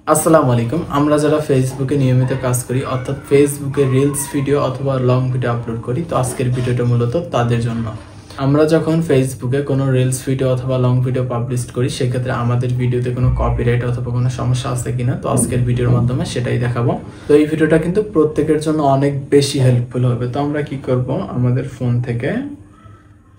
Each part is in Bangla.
আসসালামু আলাইকুম। আমরা যারা ফেসবুকে নিয়মিত কাজ করি অর্থাৎ ফেসবুকে রিলস ভিডিও অথবা লং ভিডিও আপলোড করি, তো আজকের ভিডিওটা মূলত তাদের জন্য। আমরা যখন ফেসবুকে কোনো রিলস ভিডিও অথবা লং ভিডিও পাবলিশ করি, সেক্ষেত্রে আমাদের ভিডিওতে কোনো কপিরাইট অথবা কোনো সমস্যা আছে কিনা, তো আজকের ভিডিওর মাধ্যমে সেটাই দেখাবো। তো এই ভিডিওটা কিন্তু প্রত্যেকের জন্য অনেক বেশি হেল্পফুল হবে। তো আমরা কি করব, আমাদের ফোন থেকে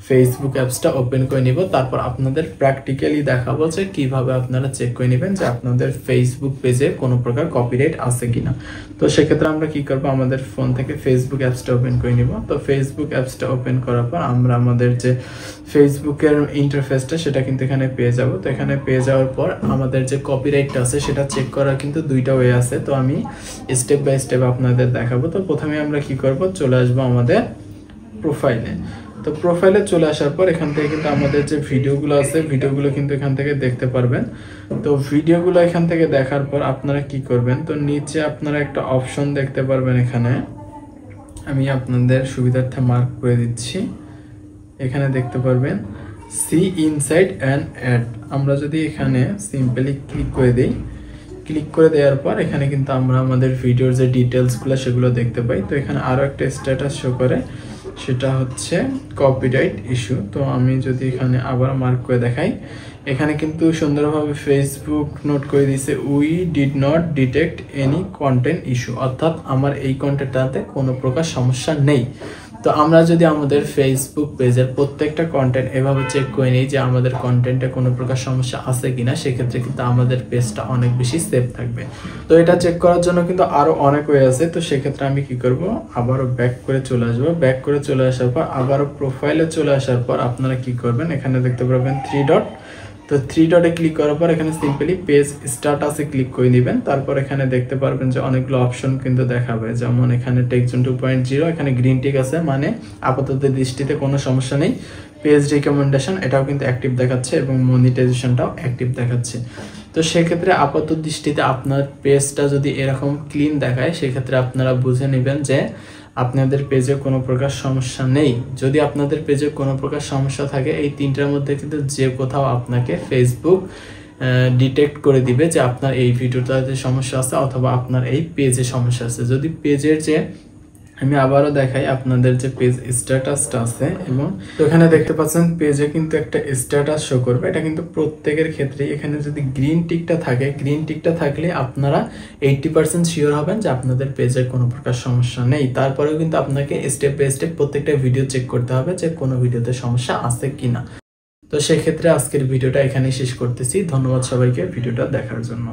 ফেসবুক অ্যাপসটা ওপেন করে নিব, তারপর আপনাদের প্র্যাকটিক্যালি দেখাবো যে কিভাবে আপনারা চেক করে নেবেন যে আপনাদের ফেসবুক পেজে কোনো প্রকার কপিরাইট আছে কিনা। তো সেক্ষেত্রে আমরা কি করব, আমাদের ফোন থেকে ফেসবুক অ্যাপসটা ওপেন করে নিব। তো ফেসবুক অ্যাপসটা ওপেন করার পর আমরা আমাদের যে ফেসবুকের ইন্টারফেসটা সেটা কিন্তু এখানে পেয়ে যাব। তো এখানে পেয়ে যাওয়ার পর আমাদের যে কপিরাইটটা আছে সেটা চেক করার কিন্তু দুইটা ওয়ে আছে। তো আমি স্টেপ বাই স্টেপ আপনাদের দেখাবো। তো প্রথমে আমরা কি করব, চলে আসবো আমাদের প্রোফাইলে। তো প্রোফাইলে চলে আসার পর এখান থেকে কিন্তু আমাদের যে ভিডিওগুলো আছে ভিডিওগুলো কিন্তু এখান থেকে দেখতে পারবেন। তো ভিডিওগুলো এখান থেকে দেখার পর আপনারা কি করবেন, তো নিচে আপনারা একটা অপশন দেখতে পারবেন। এখানে আমি আপনাদের সুবিধার্থে মার্ক করে দিচ্ছি। এখানে দেখতে পারবেন সি ইনসাইড অ্যান্ড অ্যাড। আমরা যদি এখানে সিম্পলি ক্লিক করে দিই, ক্লিক করে দেওয়ার পর এখানে কিন্তু আমরা আমাদের ভিডিওর যে ডিটেলসগুলো সেগুলো দেখতে পাই। তো এখানে আরও একটা স্ট্যাটাস শো করে, সেটা হচ্ছে কপিরাইট ইস্যু। তো আমি যদি এখানে আবার মার্ক করে দেখাই, এখানে কিন্তু সুন্দরভাবে ফেসবুক নোট করে দিয়েছে we did not detect any content issue, অর্থাৎ আমার এই কন্টেন্টটাতে কোনো প্রকার সমস্যা নেই। তো আমরা যদি আমাদের ফেসবুক পেজের প্রত্যেকটা কন্টেন্ট এভাবে চেক করে নিই যে আমাদের কন্টেন্টে কোনো প্রকার সমস্যা আছে কিনা, সেক্ষেত্রে কিন্তু আমাদের পেজটা অনেক বেশি সেফ থাকবে। তো এটা চেক করার জন্য কিন্তু আরও অনেক ওয়ে আছে। তো সেক্ষেত্রে আমি কি করব, আবারও ব্যাক করে চলে আসবো। ব্যাক করে চলে আসার পর আবারও প্রোফাইলে চলে আসার পর আপনারা কি করবেন, এখানে দেখতে পারবেন 3 ডট। তো 3 ডটে ক্লিক করার পর এখানে সিম্পলি পেজ স্ট্যাটাসে ক্লিক করে দিবেন। তারপর এখানে দেখতে পারবেন যে অনেকগুলো অপশন কিন্তু দেখাবে, যেমন এখানে টেকজন 2.0, এখানে গ্রিন টিক আছে, মানে আপাতত দৃষ্টিতে কোনো সমস্যা নেই। পেজ রিকমেন্ডেশন এটাও কিন্তু অ্যাক্টিভ দেখাচ্ছে এবং মনিটাইজেশনটাও অ্যাক্টিভ দেখাচ্ছে। তো সেক্ষেত্রে আপাতত দৃষ্টিতে আপনার পেজটা যদি এরকম ক্লিন দেখায়, সেক্ষেত্রে আপনারা বুঝে নেবেন যে আপনাদের পেজে কোনো প্রকার সমস্যা নেই। যদি আপনাদের পেজে কোনো প্রকার সমস্যা থাকে, এই তিনটার মধ্যে কিন্তু যে কোথাও আপনাকে ফেসবুক ডিটেক্ট করে দিবে যে আপনার এই ভিডিওটাতে সমস্যা আছে অথবা আপনার এই পেজে সমস্যা আছে। যদি পেজের যে আমি আবারও দেখাই, আপনাদের যে পেজ স্ট্যাটাসটা আছে এবং তো এখানে দেখতে পাচ্ছেন পেজে কিন্তু একটা স্ট্যাটাস শো করবে। এটা কিন্তু প্রত্যেকের ক্ষেত্রেই, এখানে যদি গ্রিন টিকটা থাকে, গ্রিন টিকটা থাকলে আপনারা 80% শিওর হবেন যে আপনাদের পেজে কোনো প্রকার সমস্যা নেই। তারপরেও কিন্তু আপনাকে স্টেপ বাই স্টেপ প্রত্যেকটা ভিডিও চেক করতে হবে যে কোনো ভিডিওতে সমস্যা আছে কিনা। তো সেক্ষেত্রে আজকের ভিডিওটা এখানেই শেষ করতেছি। ধন্যবাদ সবাইকে ভিডিওটা দেখার জন্য।